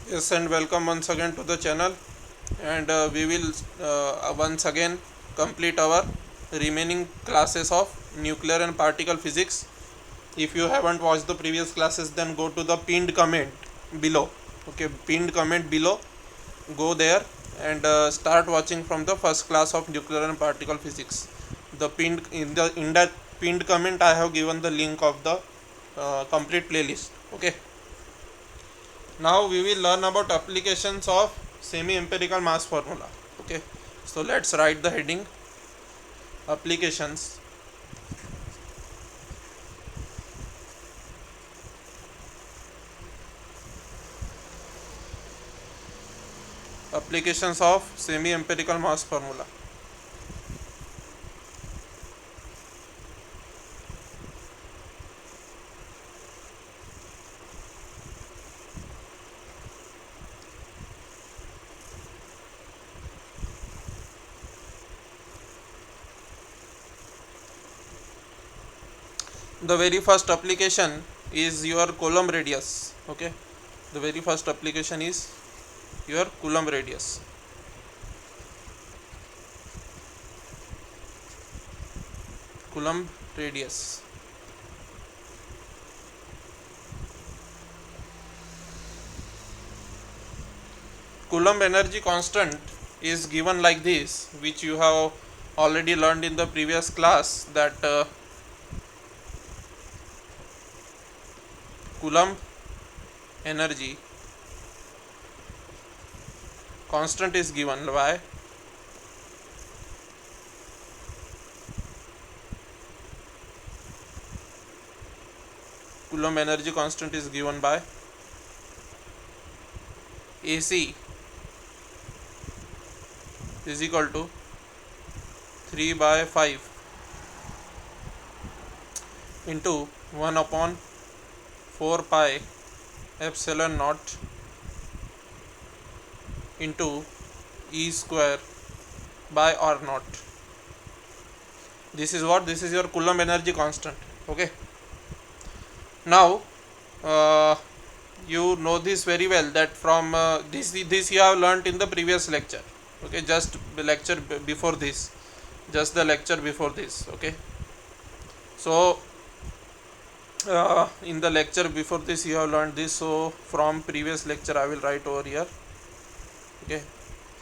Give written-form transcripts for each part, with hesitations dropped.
Yes, and welcome once again to the channel. And we will once again complete our remaining classes of nuclear and particle physics. If you haven't watched the previous classes, then go to the pinned comment below. Okay, pinned comment below. Go there and start watching from the first class of nuclear and particle physics. The pinned in that pinned comment, I have given the link of the complete playlist. Okay. Now we will learn about applications of semi-empirical mass formula. Okay, so let's write the heading applications. Applications of semi-empirical mass formula. The very first application is your Coulomb radius. Okay, the very first application is your Coulomb radius. Coulomb radius. Coulomb energy constant is given like this, which you have already learned in the previous class, that Coulomb energy constant is given by Coulomb energy constant is given by AC is equal to 3 by 5 into 1 upon 4 pi epsilon naught into E square by R naught. This is what? This is your Coulomb energy constant. Okay. Now you know this very well, that from this you have learnt in the previous lecture. Okay, just the lecture before this, just the lecture before this. Okay, so in the lecture before this you have learned this. So from previous lecture I will write over here. Okay,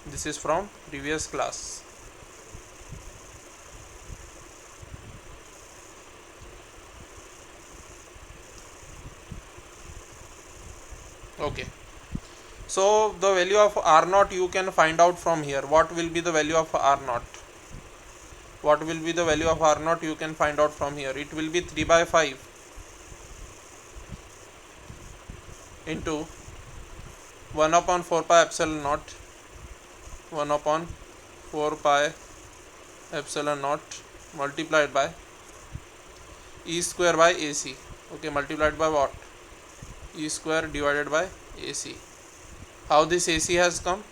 this is from previous class. Okay, so the value of R naught you can find out from here. What will be the value of R naught? What will be the value of R naught you can find out from here? It will be 3 by 5 into 1 upon 4 pi epsilon naught, 1 upon 4 pi epsilon naught multiplied by E square by AC. Okay, multiplied by what? E square divided by AC. How this AC has come?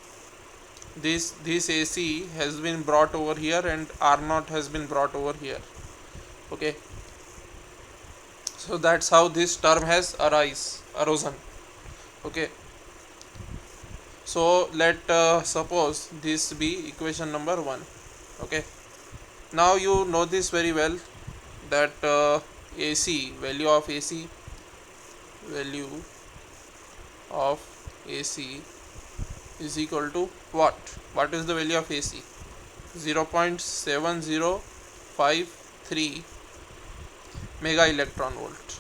This AC has been brought over here and R naught has been brought over here. Okay, so that's how this term has arisen. Okay, so let suppose this be equation number 1. Okay, now you know this very well, that AC, value of AC is equal to what? What is the value of AC? 0.7053 mega electron volt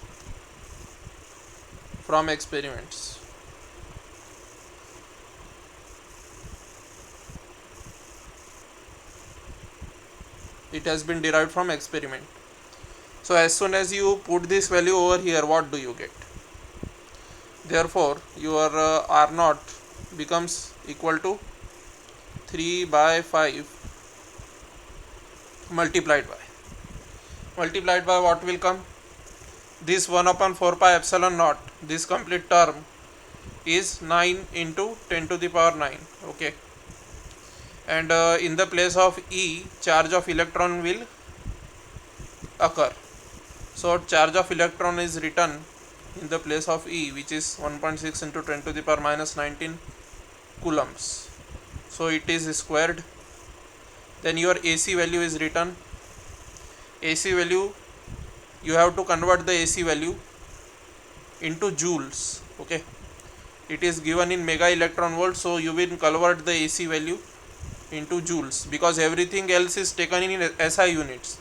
from experiments. It has been derived from experiment. So as soon as you put this value over here, what do you get? Therefore your R naught becomes equal to 3 by 5 multiplied by what will come? This 1 upon 4 pi epsilon naught, this complete term is 9 into 10 to the power 9. Okay, and in the place of E, charge of electron will occur. So charge of electron is written in the place of E, which is 1.6 into 10 to the power minus 19 coulombs. So it is squared. Then your AC value is written. AC value, you have to convert the AC value into joules. Okay, it is given in mega electron volt, so you will convert the AC value into joules, because everything else is taken in SI units.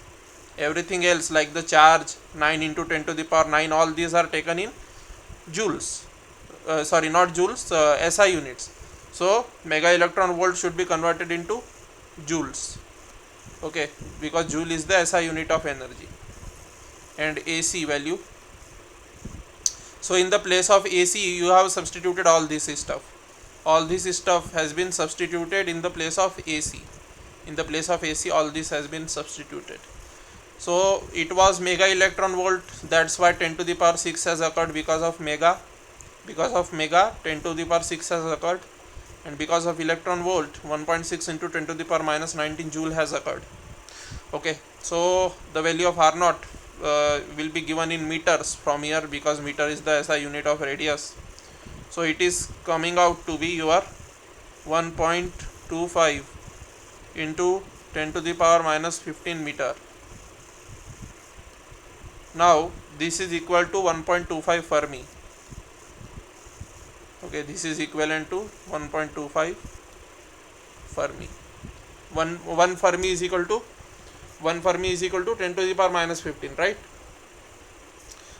Everything else like the charge 9 into 10 to the power 9, all these are taken in joules. Sorry, not joules, SI units. So mega electron volt should be converted into joules. Okay, because joule is the SI unit of energy. And AC value, so in the place of AC you have substituted all this stuff. All this stuff has been substituted in the place of AC. In the place of AC all this has been substituted. So it was mega electron volt, that's why 10 to the power 6 has occurred because of mega. Because of mega 10 to the power 6 has occurred, and because of electron volt 1.6 into 10 to the power minus 19 joule has occurred. Okay, so the value of R naught will be given in meters from here, because meter is the SI unit of radius. So it is coming out to be your 1.25 into 10 to the power minus 15 meter. Now this is equal to 1.25 Fermi. Okay, this is equivalent to 1.25 Fermi. 1 Fermi is equal to 10 to the power minus 15, right?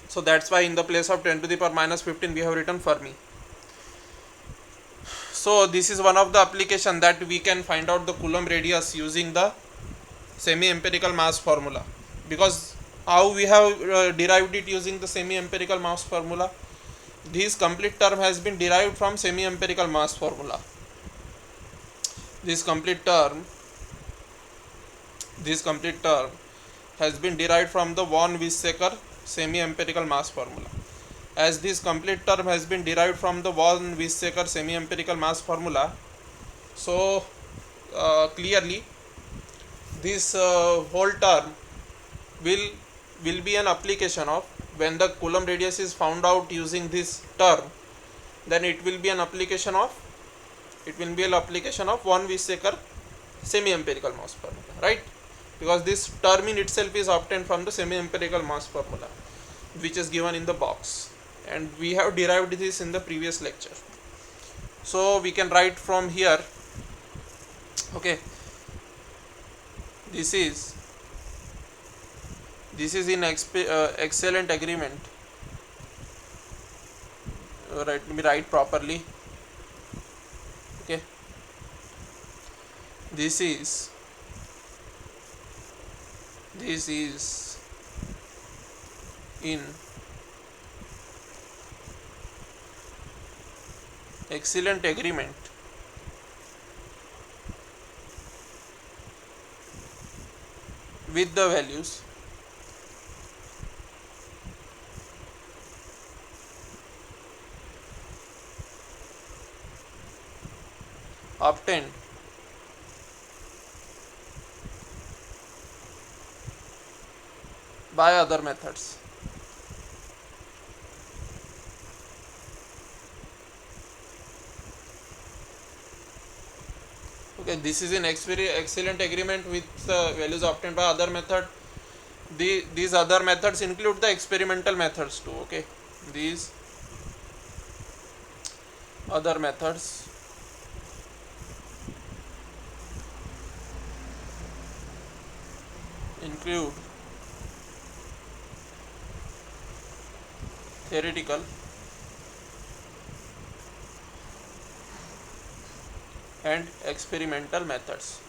So that's why in the place of 10 to the power minus 15 we have written Fermi. So this is one of the application that we can find out the Coulomb radius using the semi-empirical mass formula. Because how we have derived it using the semi-empirical mass formula? This complete term has been derived from semi-empirical mass formula. This complete term has been derived from the von Weizsäcker semi-empirical mass formula. As this complete term has been derived from the von Weizsäcker semi-empirical mass formula, so clearly this whole term will be an application of, when the Coulomb radius is found out using this term, then it will be an application of von Weizsäcker semi-empirical mass formula, right? Because this term in itself is obtained from the semi-empirical mass formula, which is given in the box, and we have derived this in the previous lecture. So we can write from here. Okay, this is in excellent agreement. Let me write properly. Okay, this is in excellent agreement with the values obtained by other methods. Okay, this is in excellent agreement with values obtained by other method. These other methods include the experimental methods too. Okay, these other methods include theoretical and experimental methods.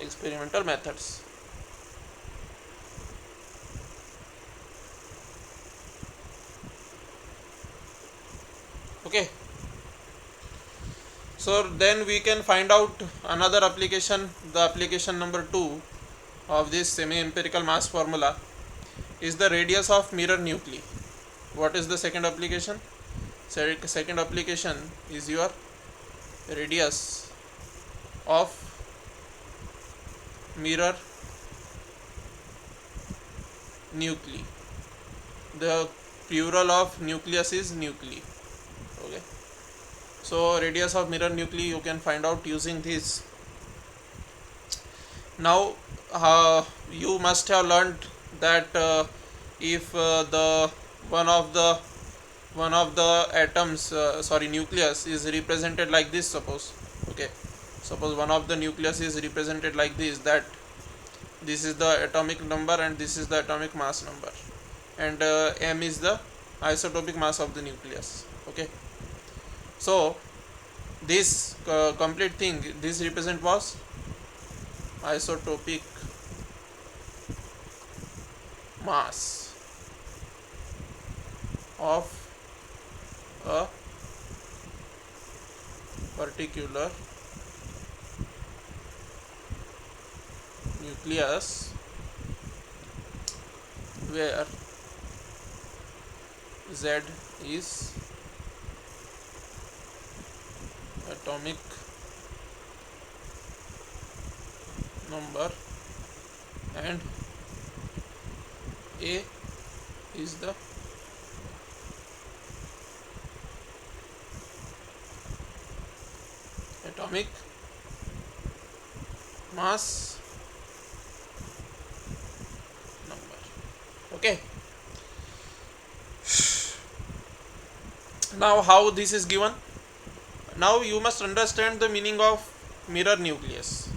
Experimental methods. Okay, so then we can find out another application. The application number 2 of this semi-empirical mass formula is the radius of mirror nuclei. What is the second application? Second application is your radius of mirror nuclei. The plural of nucleus is nuclei. Okay, so radius of mirror nuclei you can find out using this. Now you must have learned that if the one of the one of the atoms nucleus is represented like this, suppose one of the nucleus is represented like this, that this is the atomic number and this is the atomic mass number, and m is the isotopic mass of the nucleus. Okay, so this complete thing, this represent was isotopic mass of a particular nucleus where Z is atomic number and A is the atomic mass number. Okay, now how this is given? Now you must understand the meaning of mirror nucleus.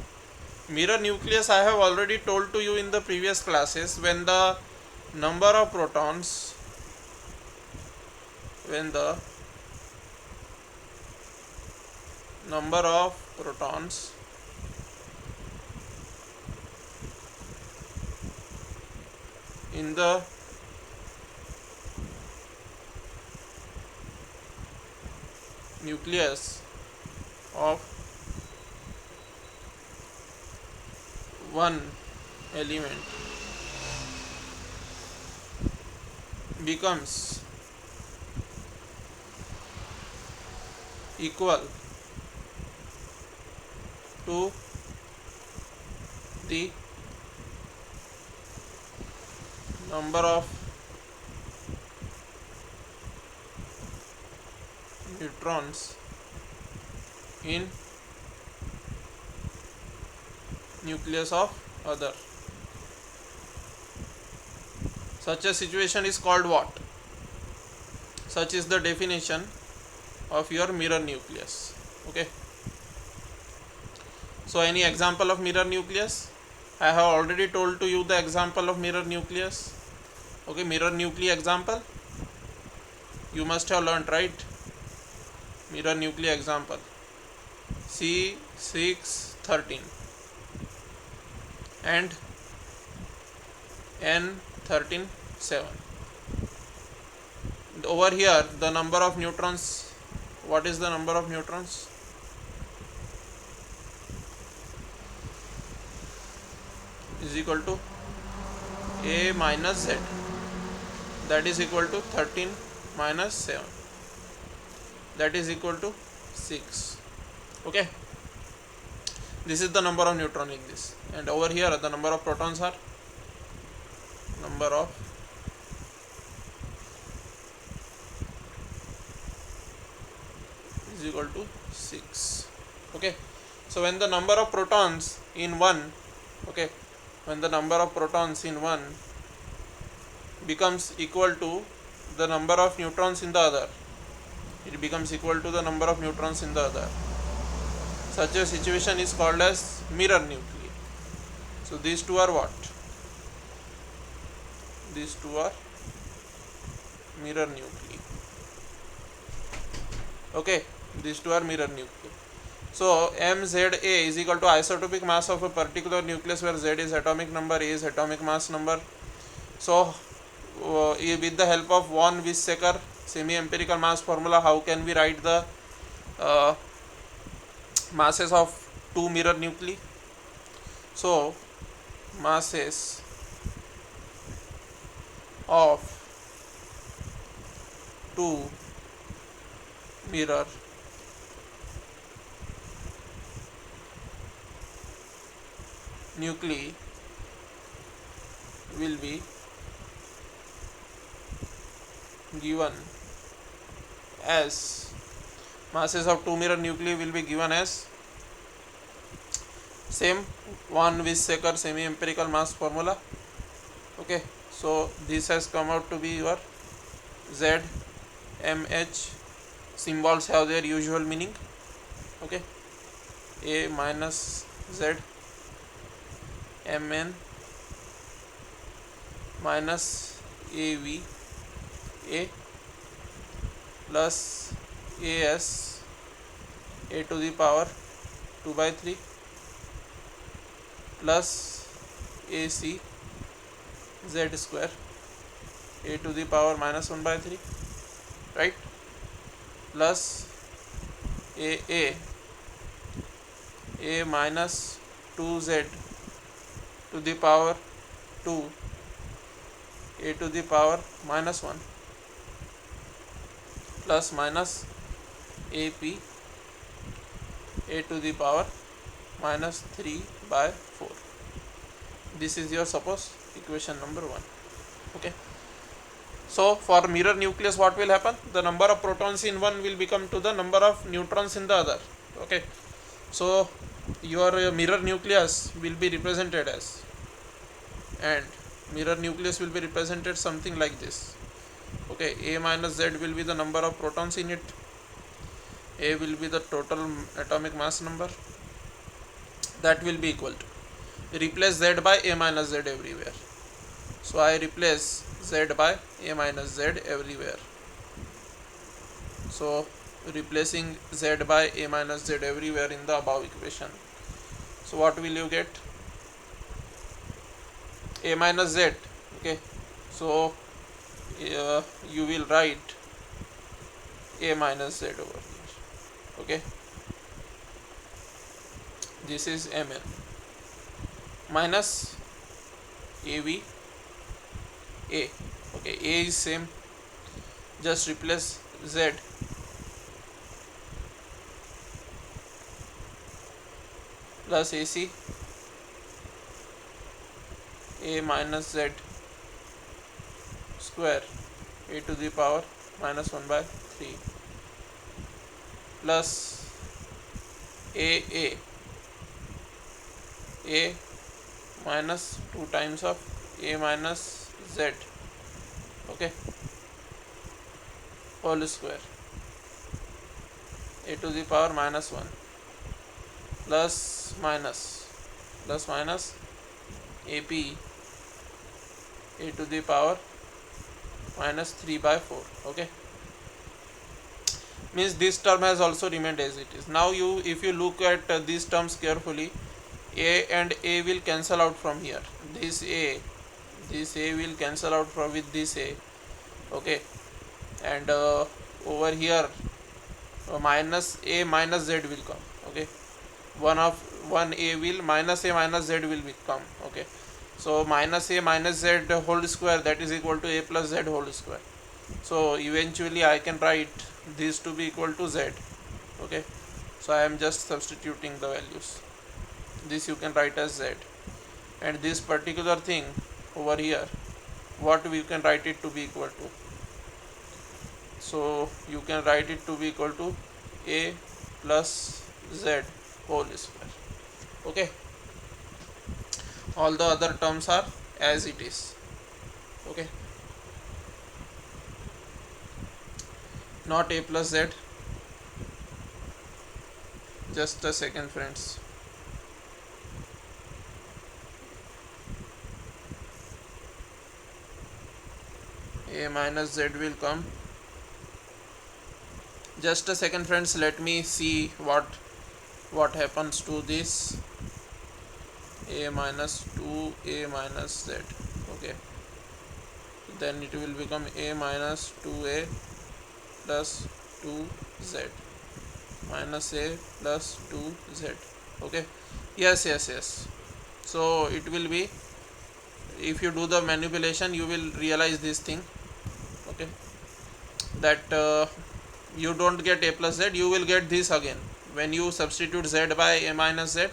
Mirror nucleus I have already told to you in the previous classes. When the number of protons in the nucleus of one element becomes equal to the number of neutrons in nucleus of other. Such a situation is called what? Such is the definition of your mirror nucleus. Okay, so any example of mirror nucleus? I have already told to you the example of mirror nucleus. Okay, mirror nuclei example you must have learnt, right? Mirror nuclei example C613 and N137. Over here the number of neutrons, what is the number of neutrons? Is equal to A minus Z, that is equal to 13 minus 7, that is equal to 6. Okay, this is the number of neutron in this, and over here the number of protons are is equal to 6. Okay, so when the number of protons in one, when the number of protons in one becomes equal to the number of neutrons in the other, it becomes equal to the number of neutrons in the other. Such a situation is called as mirror nuclei. So these two are what? These two are mirror nuclei. Okay, these two are mirror nuclei. So mZa is equal to isotopic mass of a particular nucleus where Z is atomic number, A is atomic mass number. So with the help of von Weizsäcker semi-empirical mass formula, how can we write the masses of two mirror nuclei? So masses of two mirror nuclei will be given as masses of two mirror nuclei will be given as same one Weizsäcker semi empirical mass formula. Okay, so this has come out to be your Z MH. Symbols have their usual meaning. Okay, A minus Z Mn minus AV A plus AS A to the power 2 by 3 plus AC Z square A to the power minus 1 by 3, right, plus AA A minus 2Z to the power 2 A to the power minus 1 plus minus AP A to the power minus 3 by 4. This is your suppose equation number 1. Okay, so for mirror nucleus what will happen? The number of protons in one will become to the number of neutrons in the other. Okay, so your mirror nucleus will be represented as, and mirror nucleus will be represented something like this. Okay, A minus Z will be the number of protons in it, A will be the total atomic mass number, that will be equal to, replace Z by A minus Z everywhere. So I replace Z by A minus Z everywhere. So replacing Z by A minus Z everywhere in the above equation. So what will you get? A minus Z. Okay, so you will write A minus Z over here. Okay, this is Mn minus AV A. Okay, A is same, just replace Z plus AC A minus Z square A to the power minus 1 by 3 plus AA A minus 2 times of A minus Z, okay, whole square A to the power minus 1 plus minus AP A to the power minus 3 by 4. Okay, means this term has also remained as it is. Now if you look at these terms carefully, A and A will cancel out from here. This A will cancel out from with this A. Okay, and over here minus A minus Z will come. Okay, one A will minus A minus Z will become. Okay, so minus A minus Z whole square, that is equal to A plus Z whole square. So eventually I can write this to be equal to Z. Okay, so I am just substituting the values. This you can write as Z, and this particular thing over here, what we can write it to be equal to? So you can write it to be equal to A plus Z whole square. Okay, all the other terms are as it is. Okay, not A plus Z. Just a second, friends. A minus Z will come. Just a second, friends, let me see what happens to this. A minus 2 A minus Z. Okay, then it will become A minus 2A plus 2Z minus A plus 2Z. Okay, yes. So it will be, if you do the manipulation you will realize this thing. Okay, that you don't get A plus Z, you will get this again. When you substitute Z by A minus Z,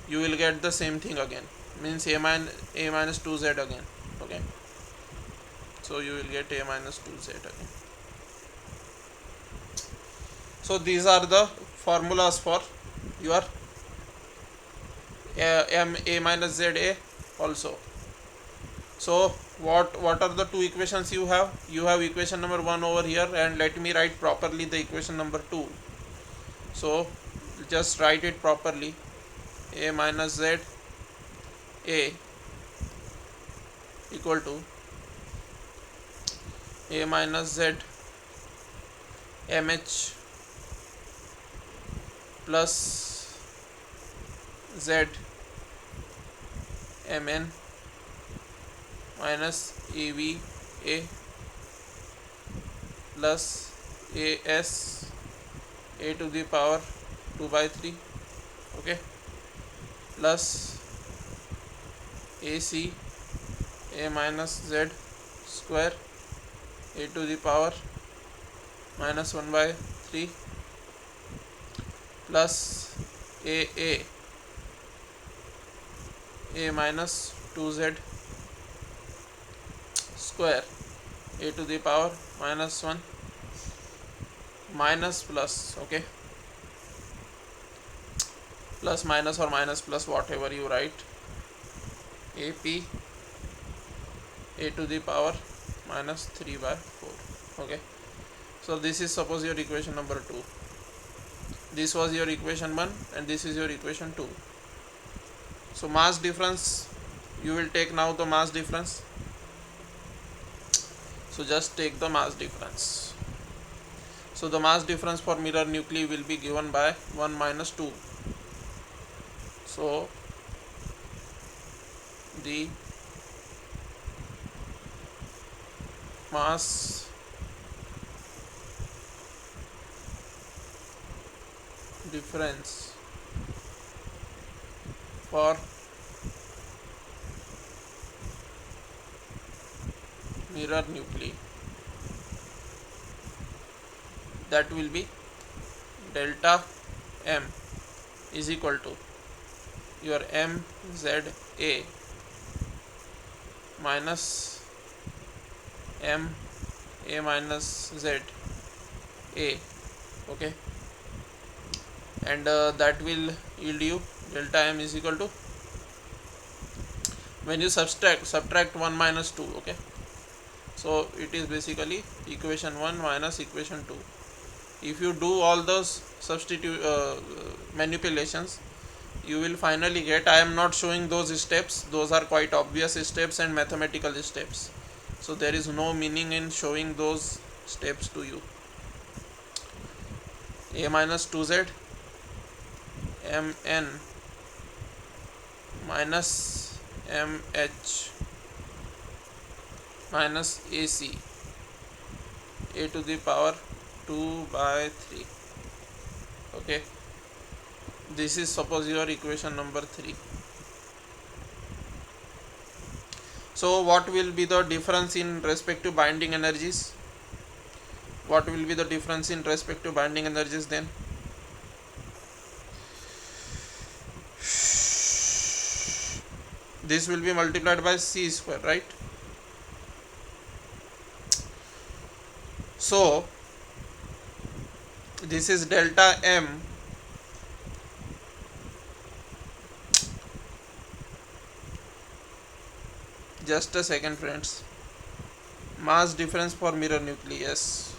you will get the same thing again. means a minus 2z again. Okay, so you will get a minus 2z again. So these are the formulas for your a minus z a also. So what are the two equations you have? You have equation number 1 over here, and let me write properly the equation number 2. So just write it properly. A minus z a equal to a minus z mh plus z mn minus av a plus as a to the power 2 by 3, okay, plus ac a minus z square a to the power minus 1 by 3 plus a minus 2z square a to the power minus 1 minus plus, okay, plus minus or minus plus whatever you write, ap a to the power minus 3 by 4. Okay, so this is suppose your equation number 2. This was your equation 1 and this is your equation 2. So mass difference, you will take now the mass difference. So just take the mass difference. So the mass difference for mirror nuclei will be given by 1 minus 2. So the mass difference for mirror nuclei, that will be delta m is equal to your mza minus m a minus z a, okay, and that will yield you delta m is equal to, when you subtract 1 minus 2, okay, so it is basically equation 1 minus equation 2. If you do all those manipulations, you will finally get, I am not showing those steps, those are quite obvious steps and mathematical steps, so there is no meaning in showing those steps to you. A minus 2z mn minus mh minus ac a to the power 2 by 3, okay, this is suppose your equation number 3. So what will be the difference in respect to binding energies? What will be the difference in respect to binding energies then? This will be multiplied by c square, right? So this is delta m just a second friends, mass difference for mirror nucleus.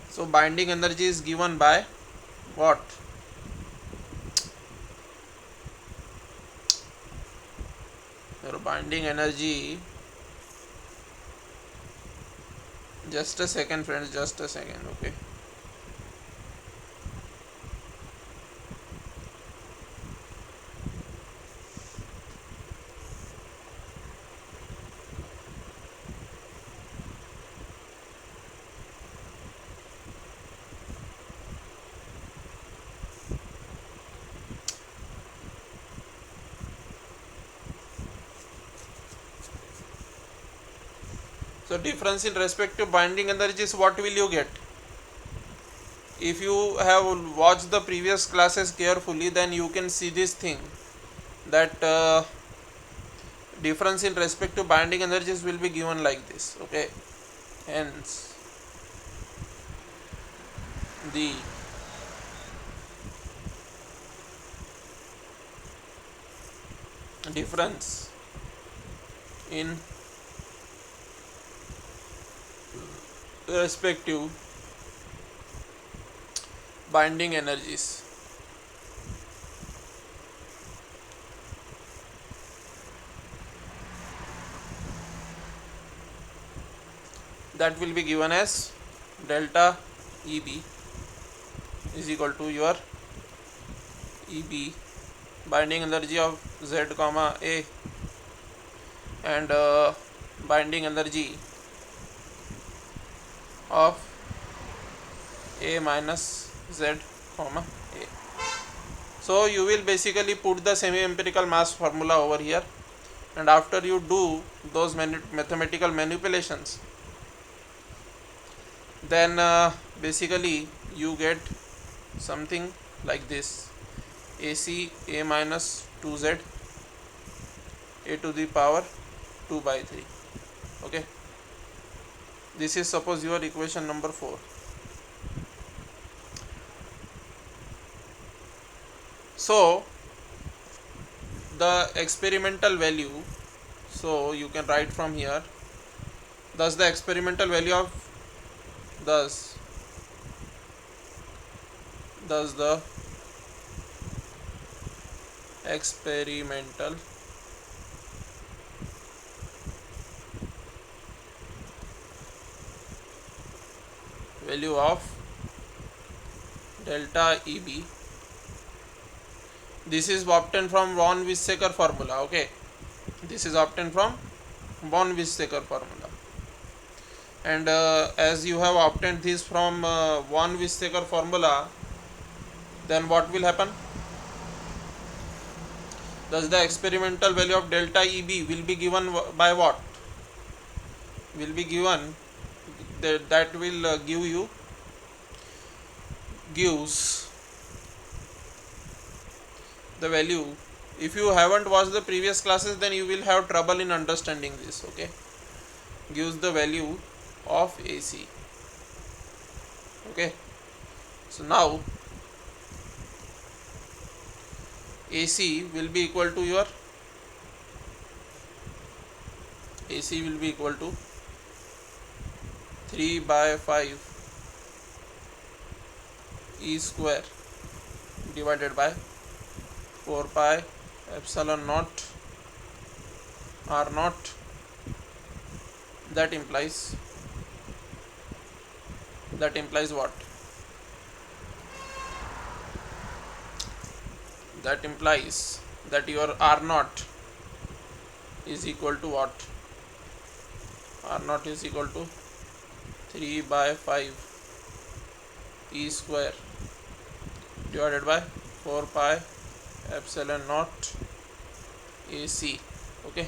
So binding energy is given by what? Your binding energy, just a second friends, just a second, okay. So difference in respect to binding energies, what will you get? if you have watched the previous classes carefully, then you can see this thing that difference in respect to binding energies will be given like this. Okay, hence the difference in respective binding energies that will be given as delta EB is equal to your EB, binding energy of Z comma A, and binding energy of A minus Z comma A. So you will basically put the semi empirical mass formula over here, and after you do those mathematical manipulations, then basically you get something like this: AC A minus 2Z A to the power 2 by 3. Okay, this is suppose your equation number 4. So the experimental value, so you can write from here, thus the experimental value of thus the experimental value of delta EB, this is obtained from von Weizsäcker formula. Okay, this is obtained from von Weizsäcker formula, and as you have obtained this from von Weizsäcker formula, then what will happen? Thus the experimental value of delta EB will be given by what? Will be given that will give you gives the value. If you haven't watched the previous classes, then you will have trouble in understanding this. Okay, gives the value of AC. Okay, so now AC will be equal to your AC will be equal to 3 by 5 E square divided by 4 pi epsilon naught R naught. That implies what? That implies that your R naught is equal to what? R naught is equal to 3 by 5 E square divided by 4 pi epsilon naught AC. Okay,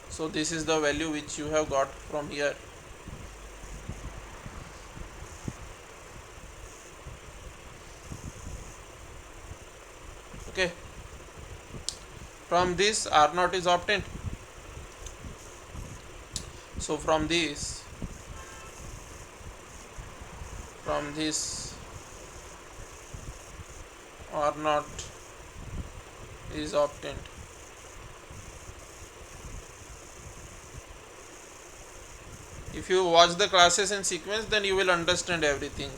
so this is the value which you have got from here. Okay, from this R naught is obtained. So from this R naught is obtained. If you watch the classes in sequence, then you will understand everything.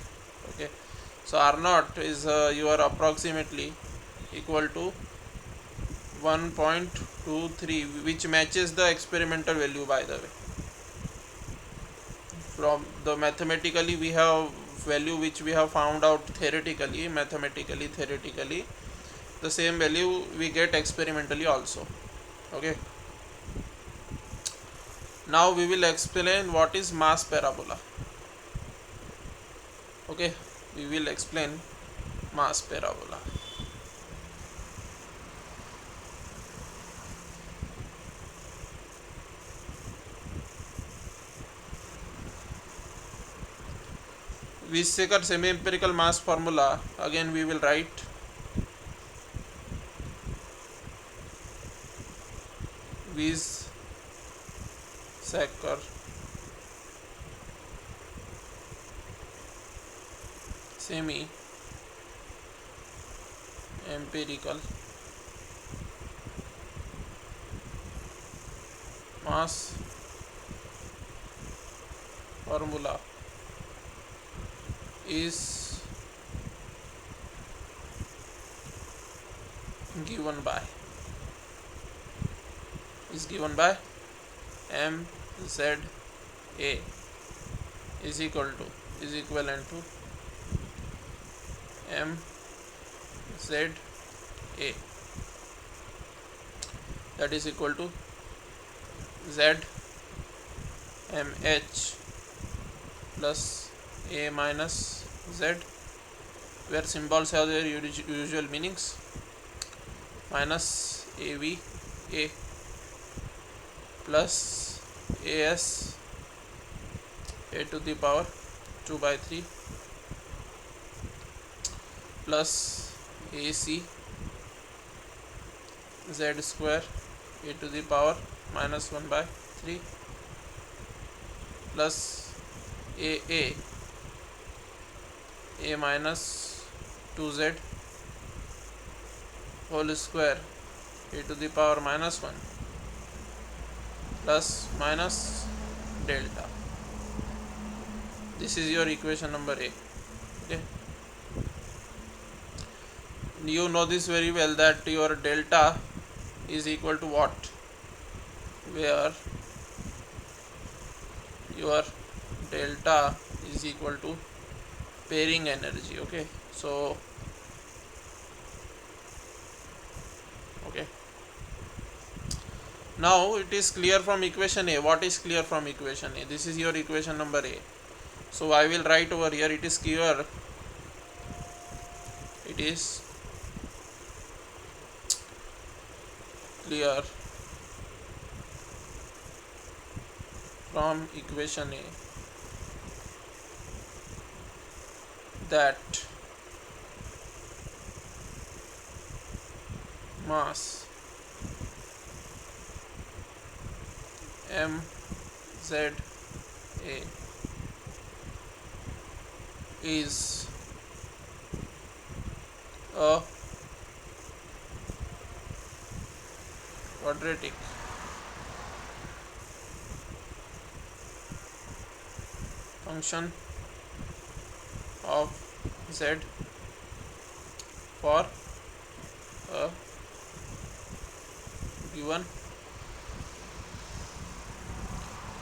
Okay, so R naught is you are approximately equal to 1.23, which matches the experimental value, by the way. From the mathematically we have value which we have found out theoretically, theoretically the same value we get experimentally also. Okay, now we will explain what is mass parabola. Okay, we will explain mass parabola. Weizsäcker semi-empirical mass formula, again we will write Weizsäcker semi-empirical mass formula is given by mza is equivalent to mza, that is equal to z mh plus a minus z, where symbols have their usual meanings, minus av a plus as a to the power 2 by 3 plus ac z square a to the power minus 1 by 3 plus a minus 2z whole square a to the power minus 1 plus minus delta. This is your equation number A. Okay, you know this very well that your delta is equal to what, where your delta is equal to pairing energy. Okay, so okay, now it is clear from equation A. What is clear from equation A? This is your equation number A. So I will write over here, it is clear, it is clear from equation A that mass mza is a quadratic function of z for a given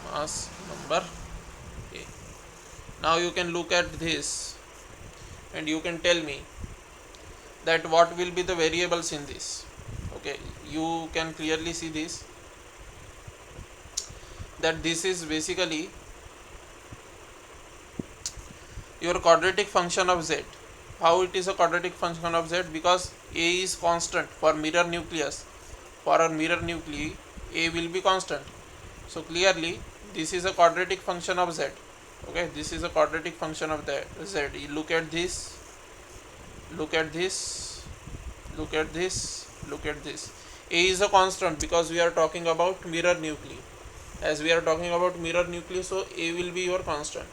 mass number A. Now you can look at this and you can tell me that what will be the variables in this. Okay, you can clearly see this, that this is basically your quadratic function of z. How it is a quadratic function of z? Because A is constant for mirror nucleus. For a mirror nuclei, A will be constant. So clearly this is a quadratic function of z. Okay, this is a quadratic function of the z. You look at this, look at this, look at this, look at this. A is a constant because we are talking about mirror nuclei. As we are talking about mirror nuclei, so A will be your constant.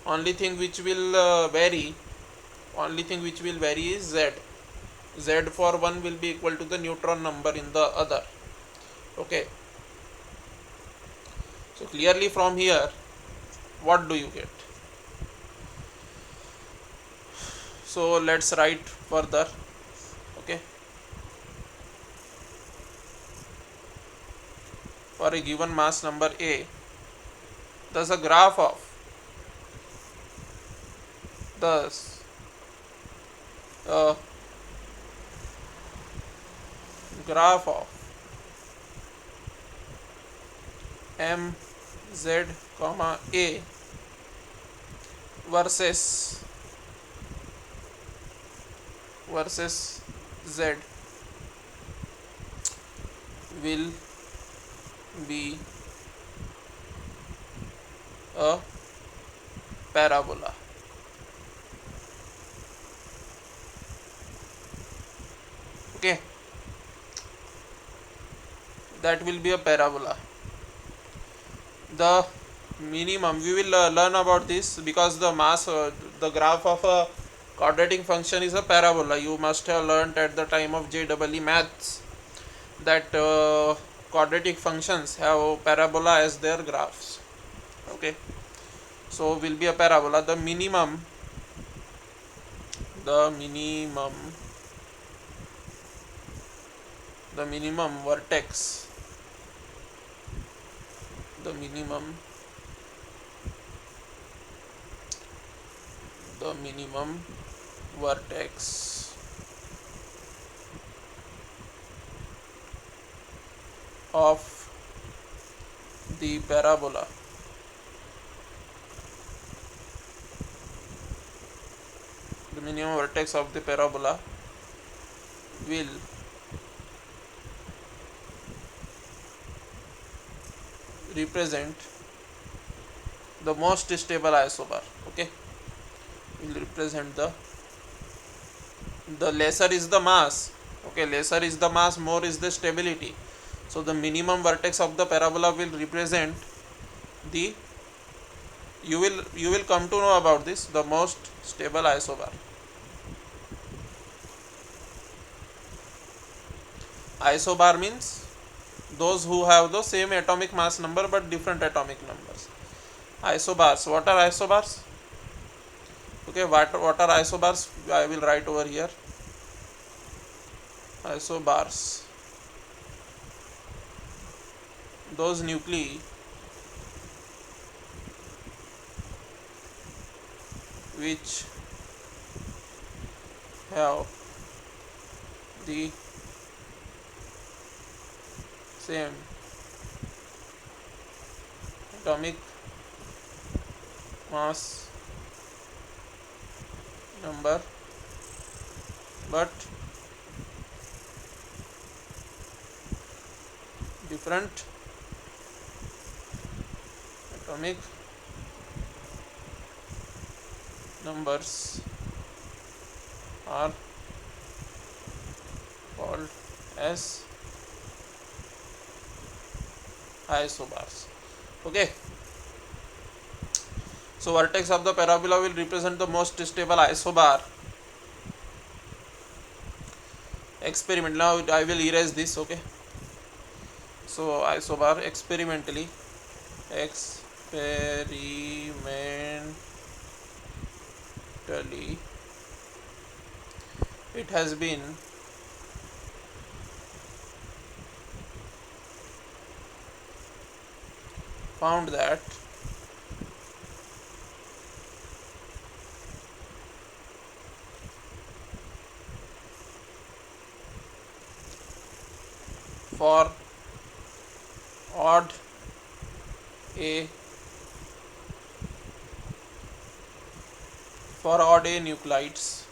Only thing which will vary is z. Z for one will be equal to the neutron number in the other. Okay, so clearly from here, what do you get? So let's write further. Okay, for a given mass number A, thus a graph of mz comma A versus z will be a parabola. Okay, that will be a parabola. The minimum we will learn about this, because the mass the graph of a quadratic function is a parabola. You must have learnt at the time of JEE maths that quadratic functions have parabola as their graphs. Okay, so will be a parabola. The minimum the minimum vertex the minimum the minimum vertex of the parabola the minimum vertex of the parabola will represent the most stable isobar. Okay, will represent the lesser is the mass. Okay, lesser is the mass, more is the stability. So the minimum vertex of the parabola will represent the, you will come to know about this, the most stable isobar. Isobar means those who have the same atomic mass number but different atomic numbers. Isobars, what are isobars? Okay, what are isobars? I will write over here. Isobars, those nuclei which have the same atomic mass number but different atomic numbers are called as isobars. Okay, so vertex of the parabola will represent the most stable isobar. Experiment, now I will erase this. Okay, so isobar experimentally it has been found that for odd a nuclides,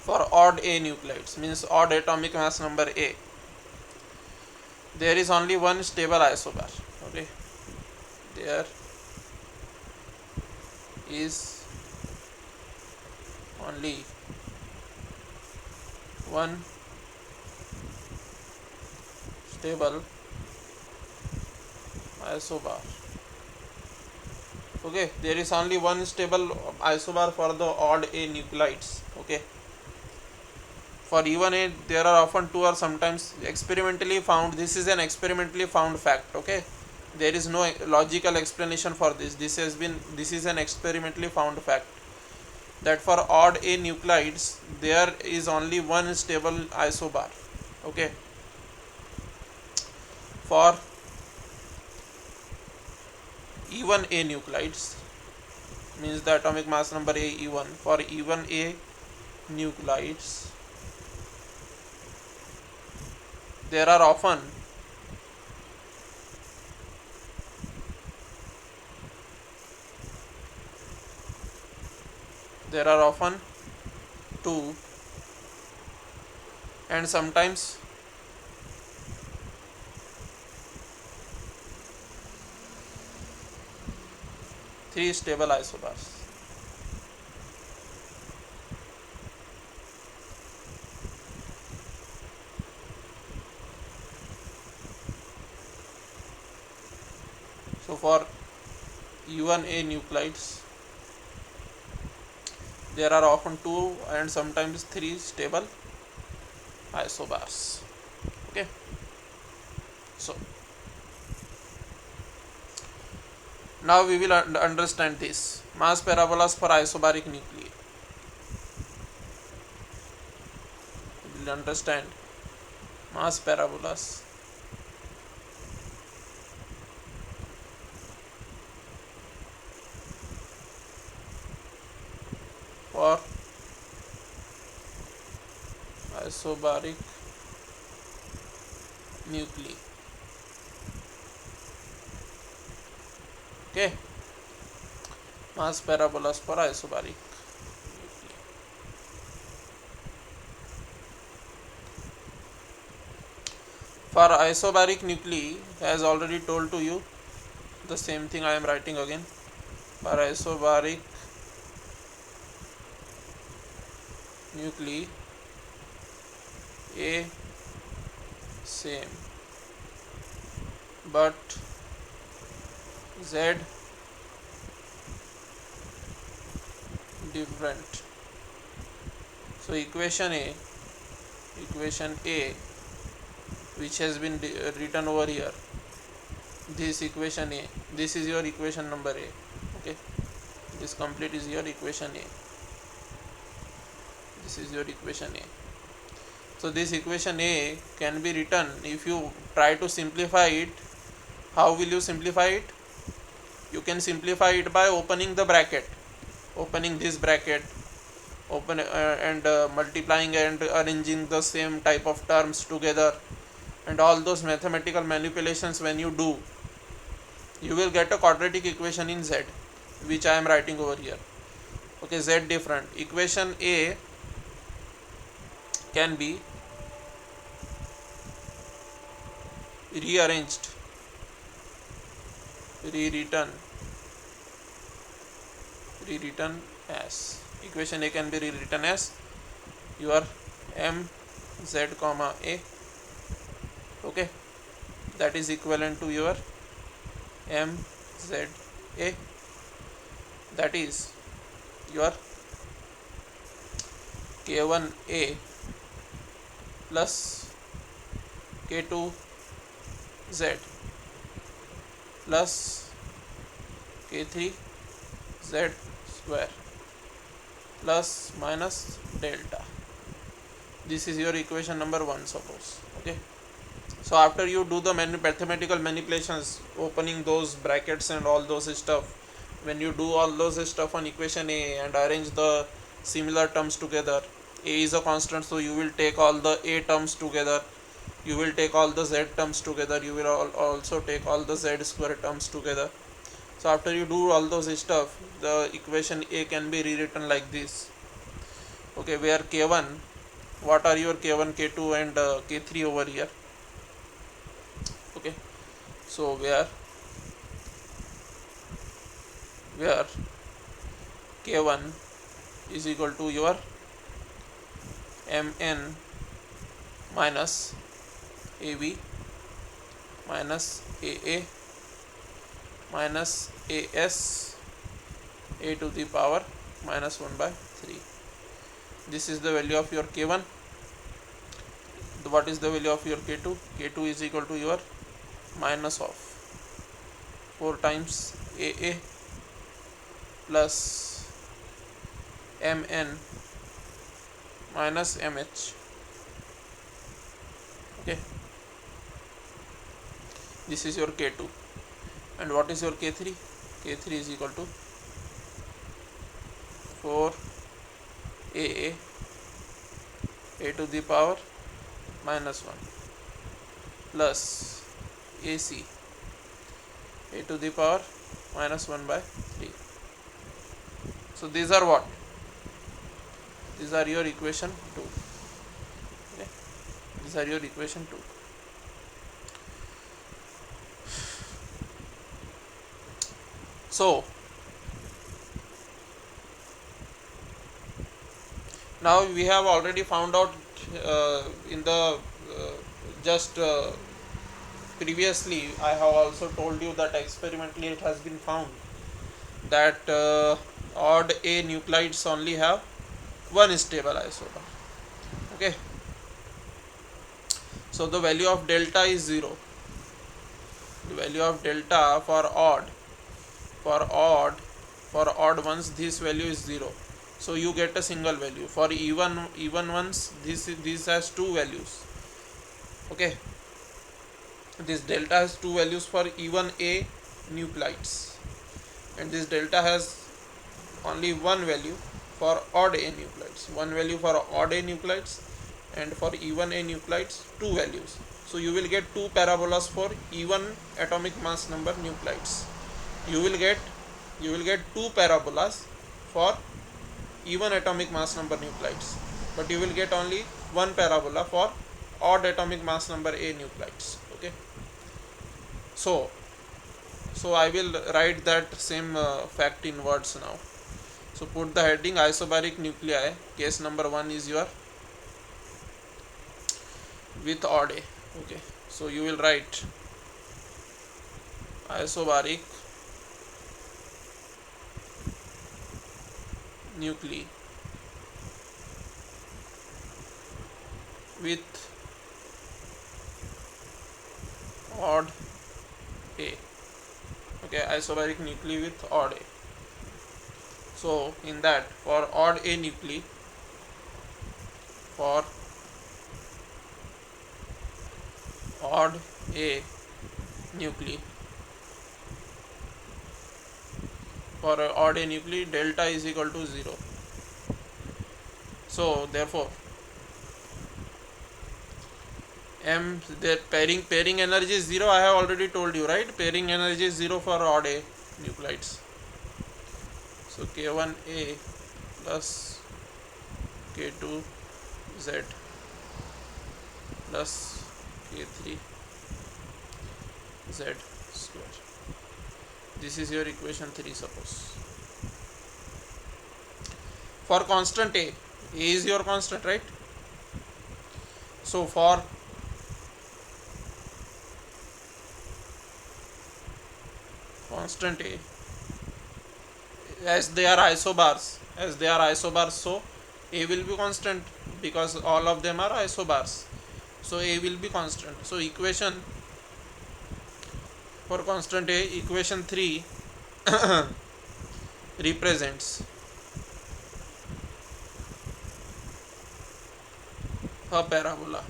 for odd a nuclides means odd atomic mass number a, there is only one stable isobar. Okay, there is only one stable isobar. Okay, there is only one stable isobar for the odd a nuclides. Okay, for even a there are often two or sometimes experimentally found. This is an experimentally found fact. Okay, there is no logical explanation for this. This is an experimentally found fact that for odd a nuclides there is only one stable isobar. Okay, for even a nuclides means the atomic mass number a even, for even a nuclides there are often two and sometimes three stable isobars. So for U1A nuclides, there are often 2 and sometimes 3 stable isobars. Okay, so now we will understand this mass parabolas for isobaric nuclei. We will understand mass parabolas for isobaric nuclei. Okay, mass parabolas for isobaric nuclei. For isobaric nuclei, as already told to you, the same thing I am writing again. For isobaric nuclei, A same but Z different. So equation A which has been written over here, this equation A, this is your equation number A. Okay, this complete is your equation A. This is your equation A. So this equation A can be written, if you try to simplify it, how will you simplify it? You can simplify it by opening the bracket, opening this bracket, open and multiplying and arranging the same type of terms together, and all those mathematical manipulations when you do, you will get a quadratic equation in Z, which I am writing over here. Okay, Z different. Equation A can be rearranged, rewritten as, equation A can be rewritten as your m z comma a. Okay, that is equivalent to your m z a, that is your k1a plus k2z plus k3z square plus minus delta. This is your equation number 1, suppose. Okay, so after you do the mathematical manipulations, opening those brackets and all those stuff, when you do all those stuff on equation A and arrange the similar terms together, A is a constant, so you will take all the A terms together, you will take all the Z terms together, you will also take all the Z square terms together. So after you do all those stuff, the equation A can be rewritten like this. Okay, where K1, what are your K1, K2 and K3 over here? Okay, so where K1 is equal to your Mn minus AB minus AA minus AS a to the power minus 1 by 3. This is the value of your K1. What is the value of your K2? K2 is equal to your minus of 4 times AA plus Mn minus MH. Okay, this is your K2. And what is your K3? K3 is equal to 4 AA a to the power minus 1 plus AC a to the power minus 1 by 3. So these are what? These are your equation 2. Okay, these are your equation 2. So now we have already found out in the just previously I have also told you that experimentally it has been found that odd A nuclides only have one stable isobar. Okay, so the value of delta is 0. The value of delta for odd ones, this value is 0, so you get a single value. For even ones, this has two values. Okay, this delta has two values for even A nuclides, and this delta has only one value for odd A nuclides, one value for odd A nuclides, and for even A nuclides two values. So you will get two parabolas for even atomic mass number nuclides. You will get two parabolas for even atomic mass number nuclides, but you will get only one parabola for odd atomic mass number A nuclides. Okay, so I will write that same fact in words now. So put the heading isobaric nuclei. Case number 1 is your with odd A. Okay, so you will write isobaric nuclei with odd A. Okay, isobaric nuclei with odd A. So in that, for odd A nuclei, for odd A nuclei, for odd A nuclei, delta is equal to 0. So therefore M, the pairing energy is 0. I have already told you, right? Pairing energy is 0 for odd A nuclides. So K1A plus K2Z plus K3Z square. This is your equation 3, suppose. For constant A is your constant, right? So for constant A, as they are isobars, so A will be constant because all of them are isobars. So A will be constant. So equation for constant A, equation 3 represents a parabola.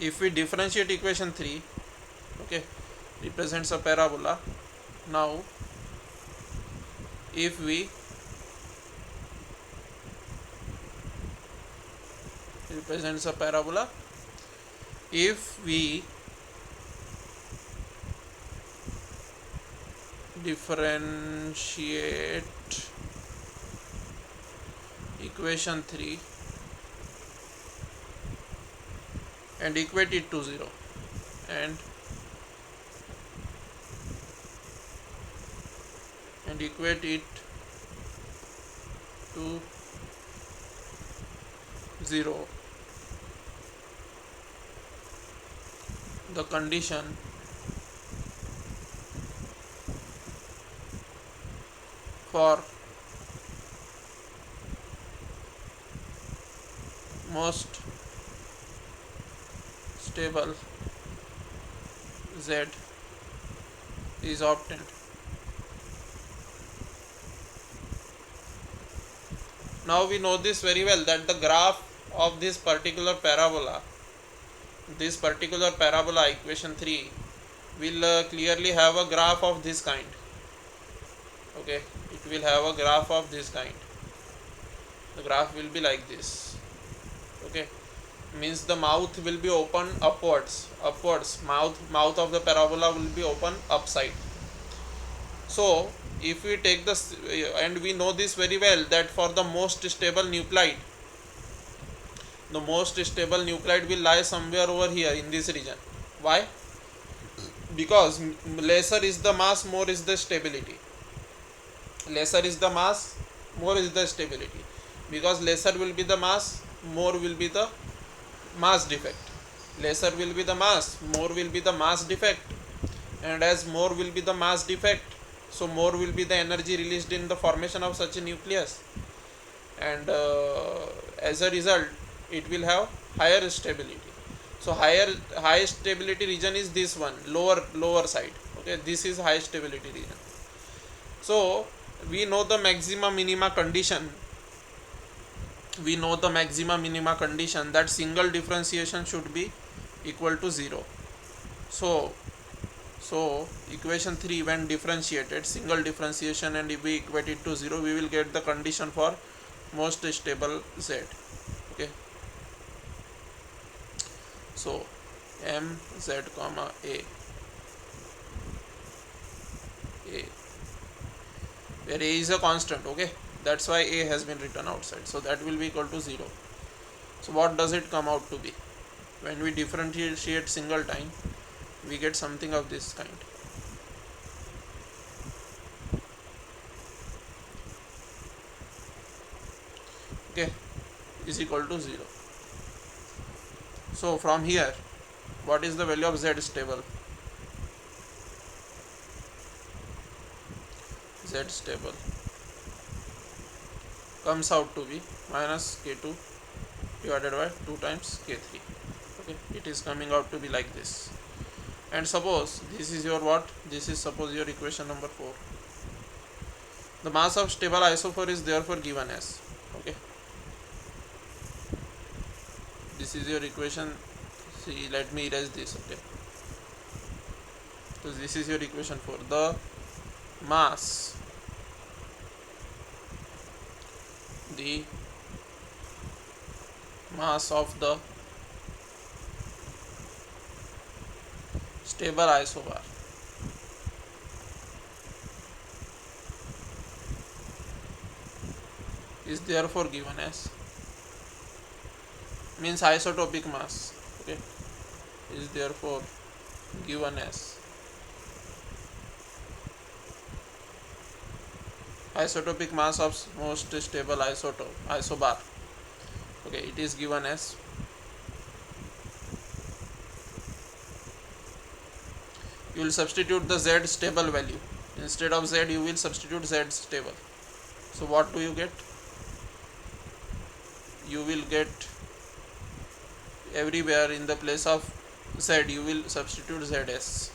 If we differentiate equation 3, okay, represents a parabola. Now if we represents a parabola, if we differentiate equation 3 and equate it to 0 and equate it to 0, the condition for most stable Z is obtained. Now we know this very well, that the graph of this particular parabola equation 3 will clearly have a graph of this kind. Okay, it will have a graph of this kind. The graph will be like this. Okay, means the mouth will be open upwards. Mouth of the parabola will be open upside. So if we take this, and we know this very well, that for the most stable nuclide, the most stable nuclide will lie somewhere over here in this region. Why? Because lesser is the mass, more is the stability. Lesser is the mass, more is the stability. Because lesser will be the mass, more will be the mass defect. Lesser will be the mass, more will be the mass defect. And as more will be the mass defect, so more will be the energy released in the formation of such a nucleus. And as a result, it will have higher stability. So high stability region is this one, lower side. Okay, this is high stability region. So we know the maxima minima condition. We know the maxima minima condition that single differentiation should be equal to 0. So equation 3, when differentiated, single differentiation, and if we equate it to 0, we will get the condition for most stable Z. Okay, so m z comma a, where a is a constant. Okay, that's why a has been written outside, so that will be equal to 0. So what does it come out to be? When we differentiate single time, we get something of this kind. Okay, is equal to 0. So from here, what is the value of Z stable? Z stable comes out to be minus K2 divided by 2 times K3. Okay, it is coming out to be like this. And suppose this is your what? This is suppose your equation number 4. The mass of stable isophore is therefore given as, okay, this is your equation. See, let me erase this. Okay, so this is your equation 4. The mass, the mass of the stable isobar is therefore given as, means isotopic mass, okay, is therefore given as isotopic mass of most stable isobar. Okay, it is given as you will substitute the Z stable value. Instead of Z, you will substitute Z stable. So what do you get? You will get everywhere in the place of Z, you will substitute ZS.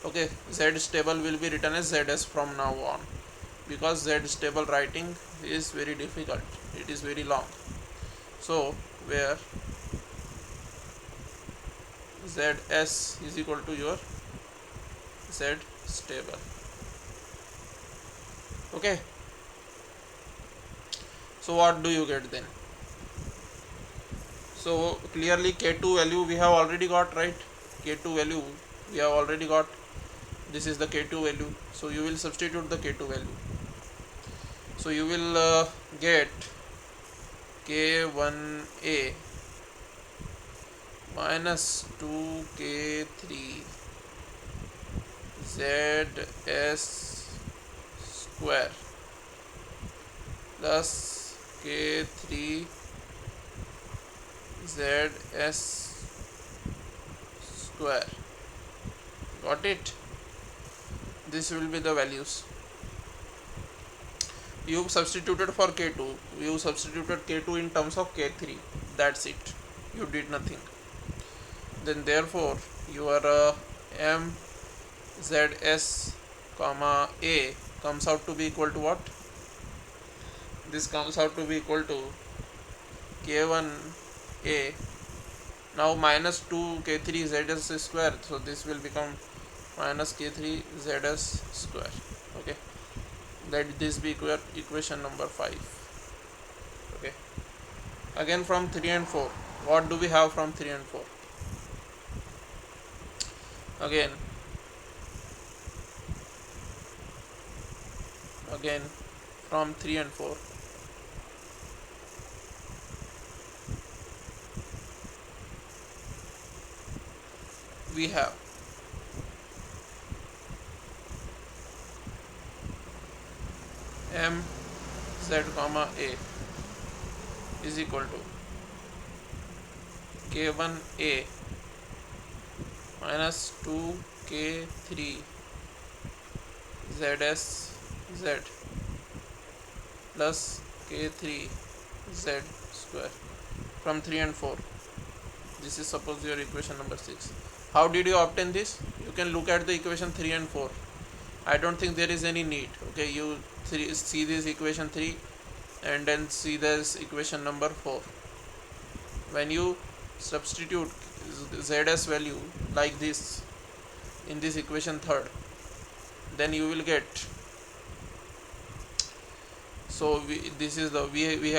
Okay, Z stable will be written as ZS from now on, because Z stable writing is very difficult, it is very long. So where ZS is equal to your Z stable. Okay, so what do you get then? So clearly K2 value we have already got, right? K2 value we have already got. This is the K2 value. So you will substitute the K2 value. So you will get K1A minus 2K3 ZS square plus K3 ZS square. Got it? This will be the values. You substituted for K2. You substituted K2 in terms of K3. That's it. You did nothing. Then therefore your M ZS comma A comes out to be equal to what? This comes out to be equal to K1A. Now minus 2 K3 ZS square. So this will become minus K3 ZS square. Okay. Let this be equation number 5. Okay. Again from 3 and 4. What do we have from 3 and 4? Again from 3 and 4. We have M Z comma A is equal to k1a minus 2k3 zs z plus k3 z square from 3 and 4. This is suppose your equation number 6. How did you obtain this? You can look at the equation 3 and 4. I don't think there is any need. Okay, you see this equation 3 and then see this equation number 4. When you substitute zs value like this in this equation third, then you will get, so this is the we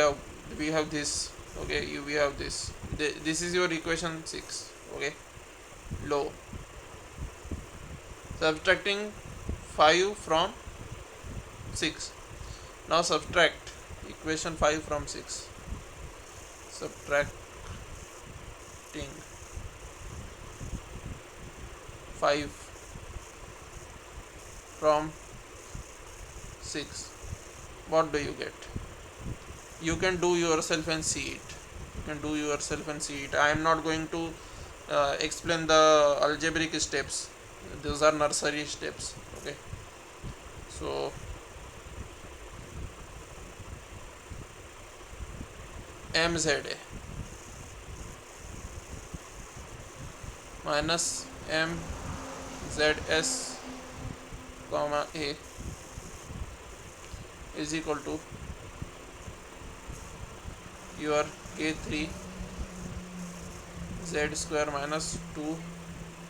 have this. Okay, we have this. This is your equation 6. Okay, low, subtracting 5 from 6. Now subtract equation 5 from 6. Subtracting 5 from 6. What do you get? You can do yourself and see it. I am not going to explain the algebraic steps. Those are nursery steps. Okay, so mza minus mzs comma a is equal to your k3 z square minus 2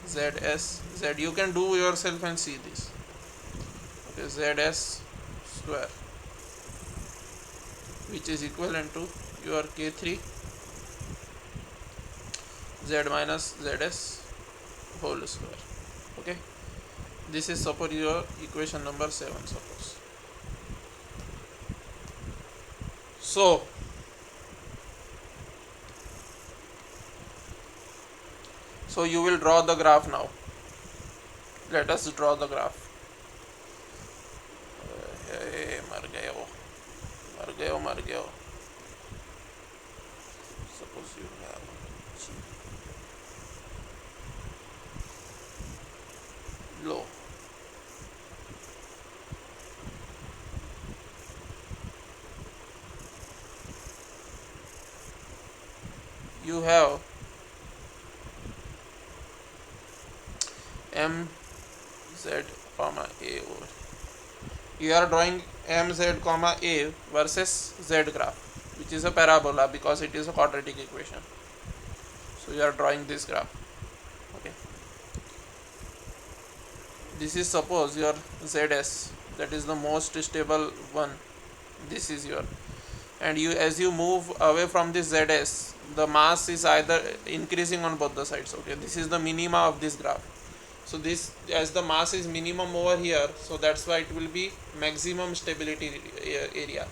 zs z. You can do yourself and see this. Okay, zs square, which is equivalent to your k3 z minus zs whole square. Okay, this is suppose your equation number 7. Suppose so you will draw the graph now. Let us draw the graph. मर गए हो. Suppose you have low. You have mz comma a over. You are drawing mz comma a versus z graph, which is a parabola because it is a quadratic equation. So you are drawing this graph. Okay, this is suppose your zs, that is the most stable one. This is your, and you, as you move away from this zs, the mass is either increasing on both the sides. Okay, this is the minima of this graph. So this, as the mass is minimum over here, so that's why it will be maximum stability area.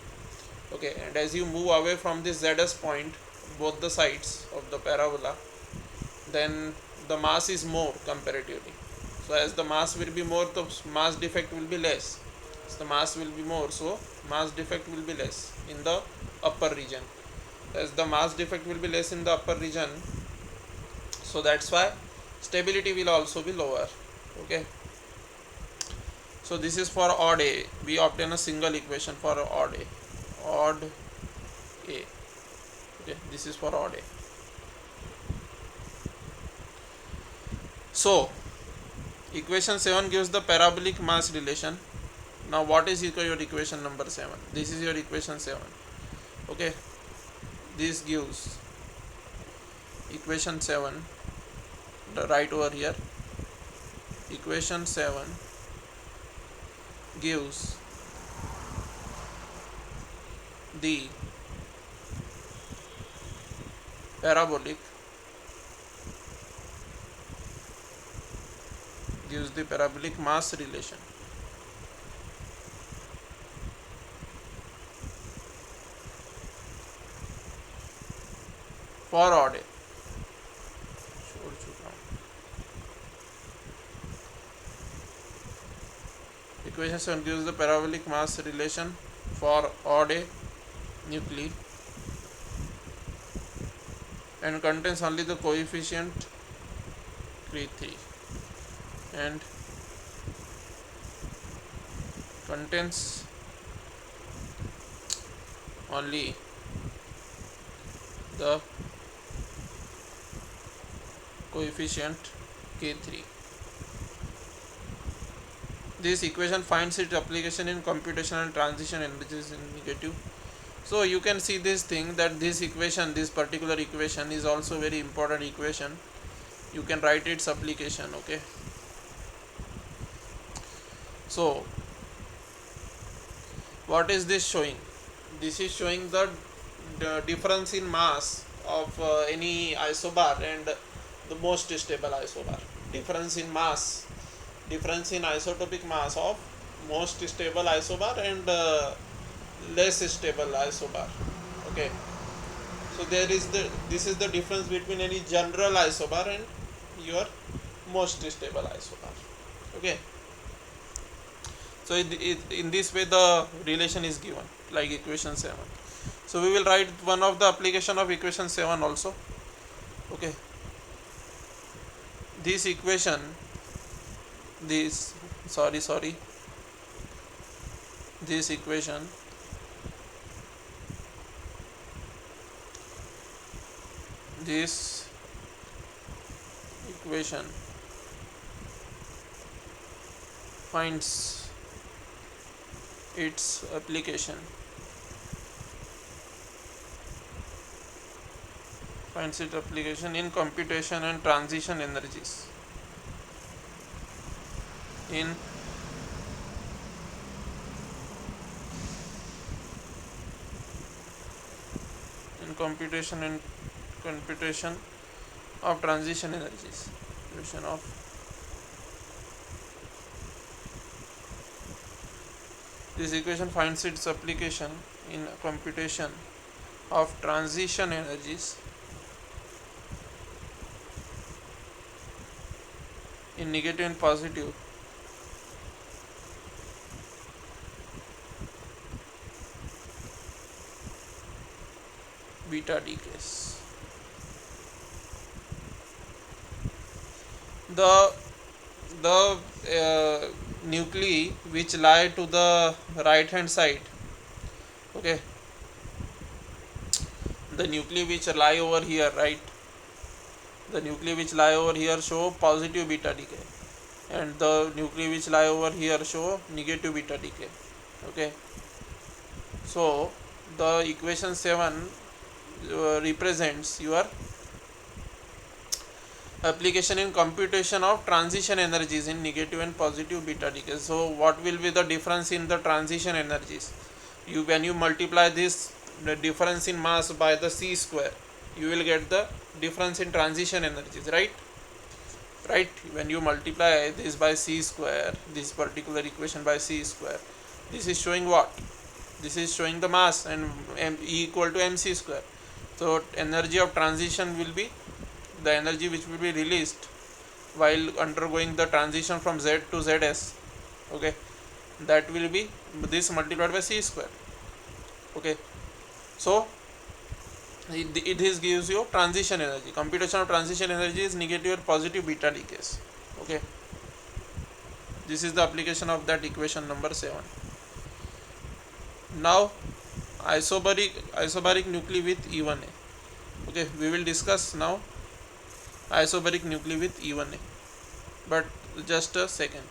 Okay, and as you move away from this zs point, both the sides of the parabola, then the mass is more comparatively. So as the mass will be more, the mass defect will be less. As the mass will be more, so mass defect will be less in the upper region. As the mass defect will be less in the upper region, so that's why stability will also be lower. Okay, so this is for odd a. We obtain a single equation for odd a. Okay, this is for odd a. So equation 7 gives the parabolic mass relation. Now what is your equation number 7? This is your equation 7. Okay, this gives equation 7, right over here. Equation 7 gives the parabolic mass relation for odd a. Equation 7 gives the parabolic mass relation for odd a nuclei and contains only the coefficient K3 and contains only the coefficient K3. This equation finds its application in computational transition energies in negative. So you can see this thing that this equation, this particular equation is also very important equation. You can write its application. Okay. So what is this showing? This is showing the difference in mass of any isobar and the most stable isobar. Difference in mass, difference in isotopic mass of most stable isobar and less stable isobar. Okay, so this is the difference between any general isobar and your most stable isobar. Okay, so in this way the relation is given like equation 7. So we will write one of the application of equation 7 also. Okay, this equation, this this equation this equation finds its application in computation and transition energies in computation of transition energies. This equation finds its application in computation of transition energies in negative and positive beta decays. The nuclei which lie to the right hand side, okay, the nuclei which lie over here, right, the nuclei which lie over here show positive beta decay and the nuclei which lie over here show negative beta decay. Okay, so the equation 7 represents your application in computation of transition energies in negative and positive beta decay. So what will be the difference in the transition energies? When you multiply this the difference in mass by the c square, you will get the difference in transition energies, right? When you multiply this by c square, this particular equation by c square, this is showing what? This is showing the mass and E equal to mc square. So energy of transition will be the energy which will be released while undergoing the transition from Z to Zs. Okay, that will be this multiplied by c square. Okay, so it gives you transition energy. Computation of transition energy is negative or positive beta decays. Okay, this is the application of that equation number 7. Now isobaric nuclei with E1A. Okay, we will discuss now isobaric nuclei with E1A, but just a second.